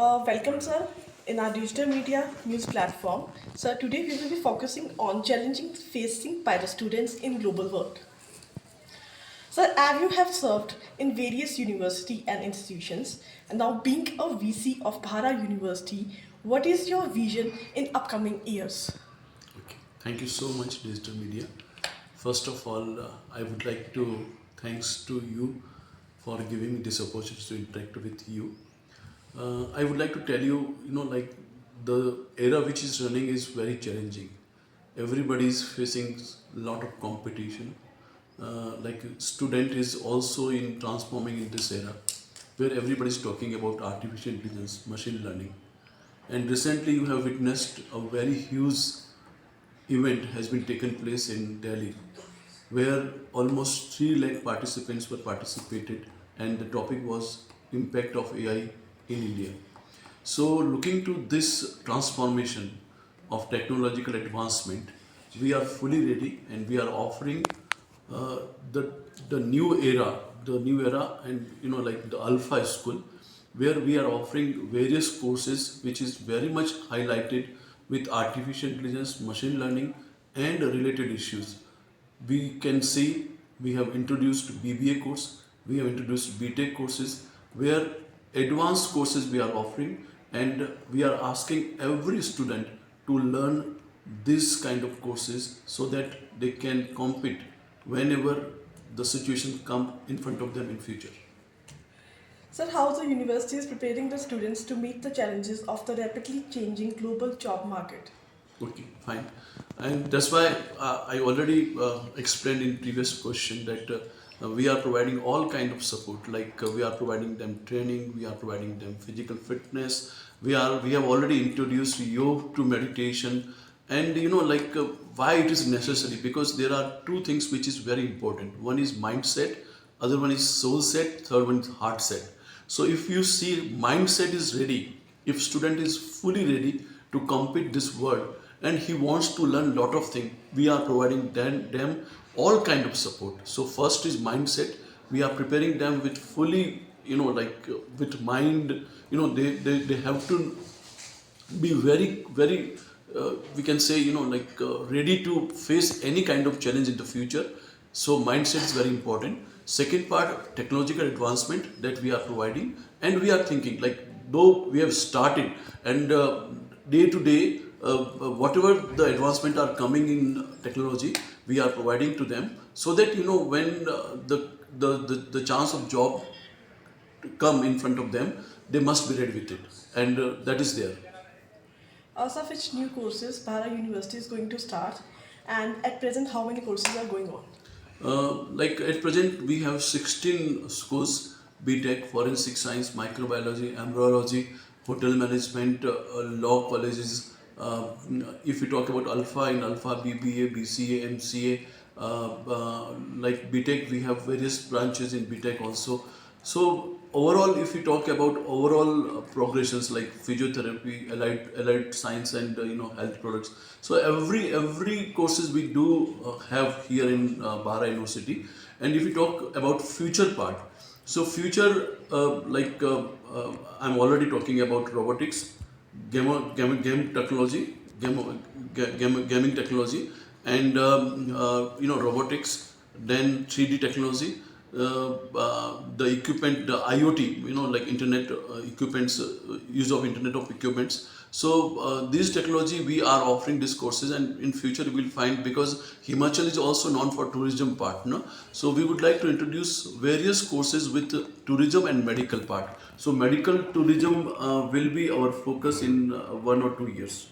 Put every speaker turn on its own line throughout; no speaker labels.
Welcome, sir, in our digital media news platform. Sir, today we will be focusing on challenges facing by the students in global world. Sir, as you have served in various university and institutions, and now being a VC of Bahra University, what is your vision in upcoming years?
Okay. Thank you so much, digital media. First of all, I would like to thanks to you for giving me this opportunity to interact with you. I would like to tell you, like the era which is running is very challenging. Everybody is facing a lot of competition. Like student is also in transforming in this era, where everybody is talking about artificial intelligence, machine learning, and recently you have witnessed a very huge event has been taken place in Delhi, where almost 3 lakh participants were participated, and the topic was impact of AI in India. So, looking to this transformation of technological advancement, we are fully ready and we are offering uh, the the new era, and like the Alpha School, where we are offering various courses which is very much highlighted with artificial intelligence, machine learning, and related issues. We can see we have introduced BBA course, we have introduced BTech courses, where advanced courses we are offering, and we are asking every student to learn this kind of courses so that they can compete whenever the situation come in front of them in future.
Sir, how the university is preparing the students to meet the challenges of the rapidly changing global job market?
Okay, fine. And that's why I already explained in previous question that we are providing all kind of support. Like we are providing them training, we are providing them physical fitness. We have already introduced yoga to meditation, and like why it is necessary, because there are two things which is very important. One is mindset, other one is soul set, third one is heart set. So if you see mindset is ready, if student is fully ready to compete this world and he wants to learn lot of things, we are providing them all kind of support. So first is mindset. We are preparing them with fully, like with mind. They have to be very we can say, like ready to face any kind of challenge in the future. So mindset is very important. Second part, technological advancement that we are providing, and we are thinking like, though we have started, and day to day, whatever the advancement are coming in technology, we are providing to them, so that when the chance of job to come in front of them, they must be ready with it, and that is there.
Also, which new courses Bahra University is going to start, and at present, how many courses are going on?
Like at present, we have 16 schools: BTech, Forensic Science, Microbiology, Embryology, Hotel Management, Law colleges. If we talk about Alpha, in Alpha, BBA, BCA, MCA, like BTech, we have various branches in BTech also. So overall, if we talk about overall progressions like physiotherapy, allied science, and health products. So every courses we do have here in Bahra University. And if we talk about future part, so future, I'm already talking about robotics, game technology, gaming technology, and robotics, then 3D technology, the equipment, the IoT, like internet equipments, use of internet of equipments. So this technology we are offering these courses, and in future you will find, because Himachal is also known for tourism part, no? So we would like to introduce various courses with tourism and medical part. So medical tourism will be our focus in 1 or 2 years.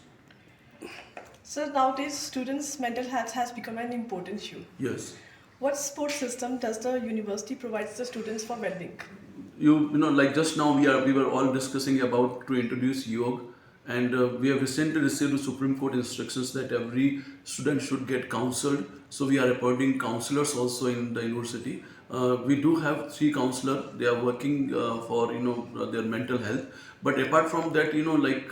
So nowadays, students' mental health has become an important issue.
Yes.
What support system does the university provides the students for well-being?
Like just now we were all discussing about to introduce yoga, and we have recently received the Supreme Court instructions that every student should get counseled. So we are appointing counselors also in the university. We do have 3 counselors. They are working for their mental health. But apart from that, like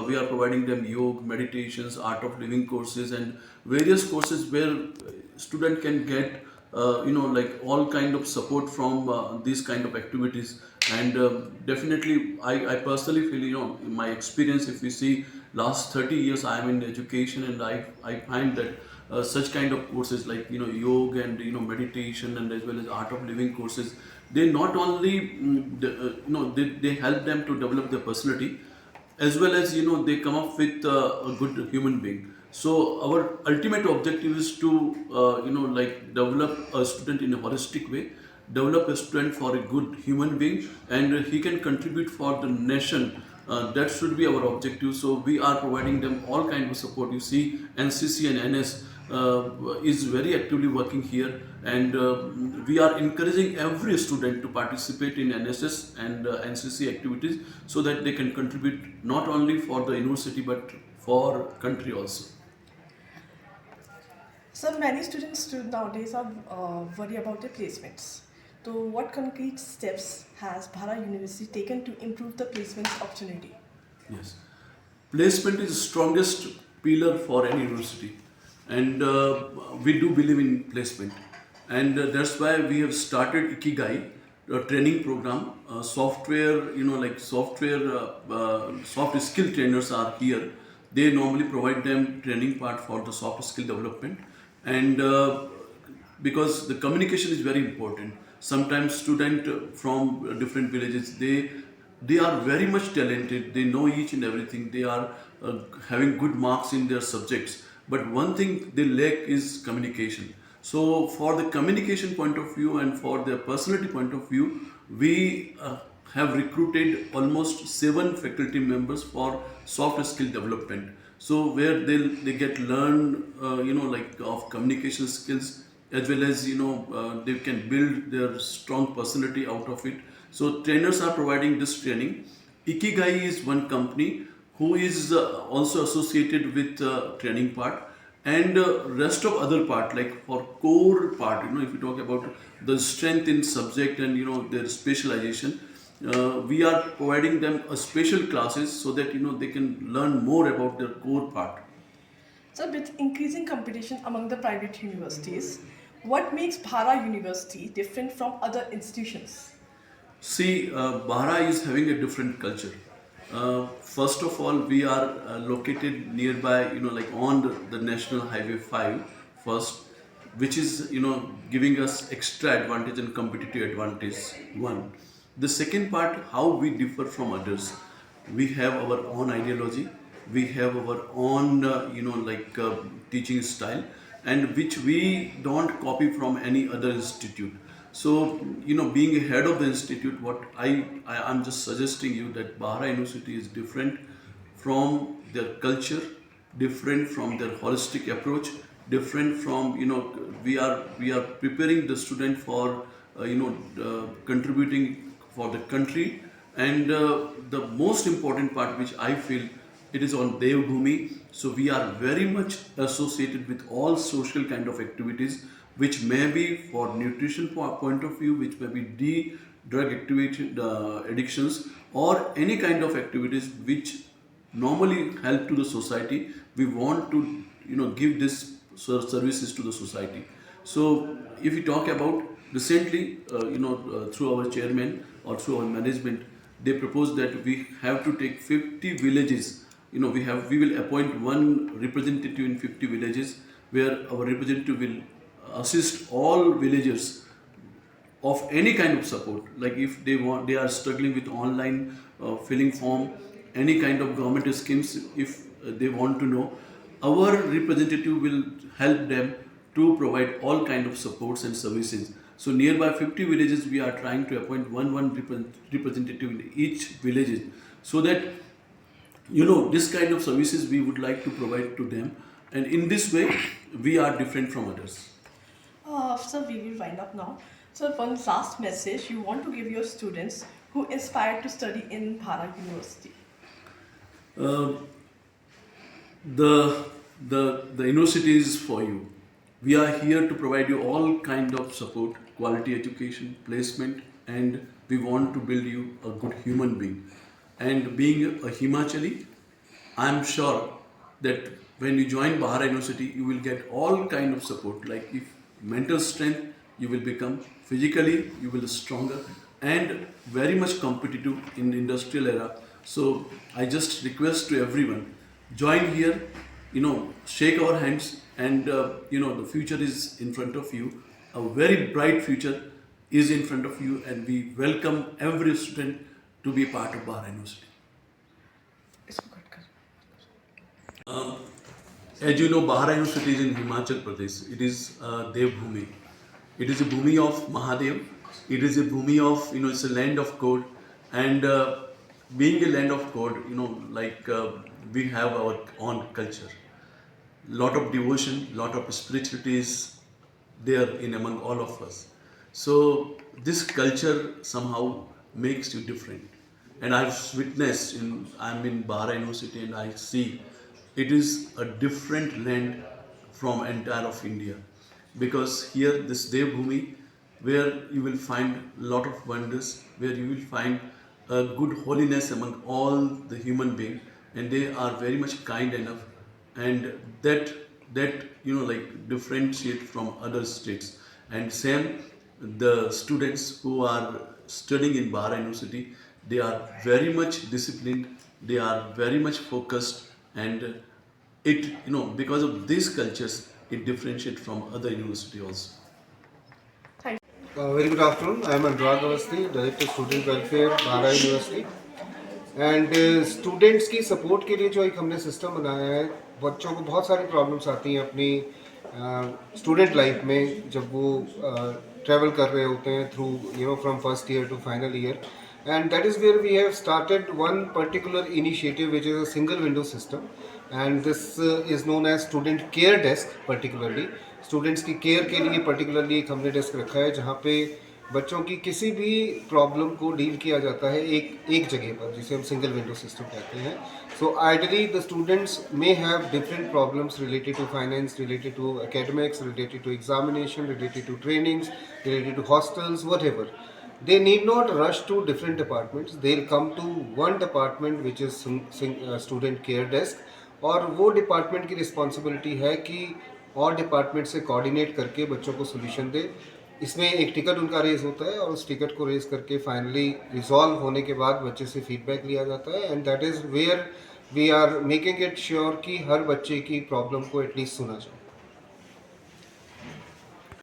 we are providing them yoga, meditations, art of living courses, and various courses where student can get like all kind of support from these kind of activities. And definitely, I personally feel, in my experience, if we see last 30 years, I am in education, and I find that such kind of courses like, yoga and, meditation, and as well as art of living courses, they not only, they help them to develop their personality, as well as, they come up with a good human being. So our ultimate objective is to, like, develop a student in a holistic way, develop a student for a good human being, and he can contribute for the nation. That should be our objective. So we are providing them all kind of support. You see, NCC and NS is very actively working here, and we are encouraging every student to participate in NSS and NCC activities, so that they can contribute not only for the university but for country also.
So many students nowadays are worried about their placements. So what concrete steps has Bhara University taken to improve the placements opportunity?
Yes. Placement is the strongest pillar for any university, and we do believe in placement, and that's why we have started Ikigai, a training program. Software, like soft skill trainers are here. They normally provide them training part for the soft skill development, and because the communication is very important. Sometimes student from different villages, they are very much talented, they know each and everything, they are having good marks in their subjects, but one thing they lack is communication. So for the communication point of view and for their personality point of view, we have recruited almost 7 faculty members for soft skill development. So where they get learn, like, of communication skills, as well as, they can build their strong personality out of it. So trainers are providing this training. Ikigai is one company who is also associated with training part, and rest of other part, like for core part, if you talk about the strength in subject and, their specialization, we are providing them a special classes, so that, they can learn more about their core part.
So with increasing competition among the private universities, what makes Bhara University different from other institutions?
See, Bahra is having a different culture. First of all, we are located nearby, like on the National Highway 5 first, which is, giving us extra advantage and competitive advantage. One. The second part, how we differ from others. We have our own ideology, we have our own, like, teaching style, and which we don't copy from any other institute. So, being a head of the institute, what I'm just suggesting you that Bahra University is different from their culture, different from their holistic approach, different from, we are preparing the student for, contributing for the country, and the most important part, which I feel, it is on Devbhumi. So we are very much associated with all social kind of activities, which may be for nutrition point of view, which may be drug activity, addictions, or any kind of activities which normally help to the society. We want to, give this services to the society. So if we talk about recently, through our chairman or through our management, they proposed that we have to take 50 villages. We will appoint one representative in 50 villages, where our representative will assist all villagers of any kind of support, like if they are struggling with online filling form, any kind of government schemes, if they want to know, our representative will help them to provide all kind of supports and services. So nearby 50 villages, we are trying to appoint one representative in each village, so that, this kind of services we would like to provide to them, and in this way we are different from others.
So we will wind up now. So one last message you want to give your students who aspire to study in Bhara University.
uh, the the university is for you. We are here to provide you all kind of support, quality education, placement, and we want to build you a good human being. And being a Himachali, I am sure that when you join Bahara University, you will get all kind of support. Like if mental strength, you will become physically, you will be stronger, and very much competitive in the industrial era. So I just request to everyone, join here, shake our hands, and the future is in front of you. A very bright future is in front of you, and we welcome every student to be part of Bahra University.
इसको cut कर.
As you know, Bahra University is in Himachal Pradesh. It is Dev Bhumi. It is a Bhumi of Mahadev. It is a Bhumi of, it's a land of God. And being a land of God, we have our own culture. Lot of devotion, lot of spirituality is there in among all of us. So this culture somehow makes you different. And I've witnessed, I'm in Bahra University and I see it is a different land from entire of India. Because here this Devbhumi, where you will find lot of wonders, where you will find a good holiness among all the human beings, and they are very much kind enough, and that differentiate from other states. And same, the students who are studying in Bahra University, they are very much disciplined, they are very much focused, and it because of these cultures, it differentiates from other university also.
Thank
Very good afternoon. I am Anurag Awasthi, Director Student Welfare, Bahra University. And students की support के लिए जो एक हमने system बनाया है, बच्चों को बहुत सारी प्रॉब्लम्स आती हैं अपनी स्टूडेंट लाइफ में जब वो ट्रैवल कर रहे होते हैं through from first year to final year, and that is where we have started one particular initiative which is a single window system, and this is known as student care desk. Particularly students की care के लिए particularly एक हमने desk रखा है जहाँ पे बच्चों की किसी भी प्रॉब्लम को डील किया जाता है एक जगह पर, जिसे हम सिंगल विंडो सिस्टम कहते हैं. So ideally the students may have different problems related to finance, related to academics, related to examination, related to trainings, related to hostels, whatever. They need not rush to different departments. They'll come to one department which is student care desk, और वो department की responsibility है कि और department से coordinate करके बच्चों को सोल्यूशन दे. इसमें एक टिकट उनका रेज होता है और उस टिकट को रेज करके फाइनली रिजॉल्व होने के बाद बच्चे से फीडबैक लिया जाता है, and that is where we are making it sure कि हर बच्चे की प्रॉब्लम को एटलीस्ट सुना जाए.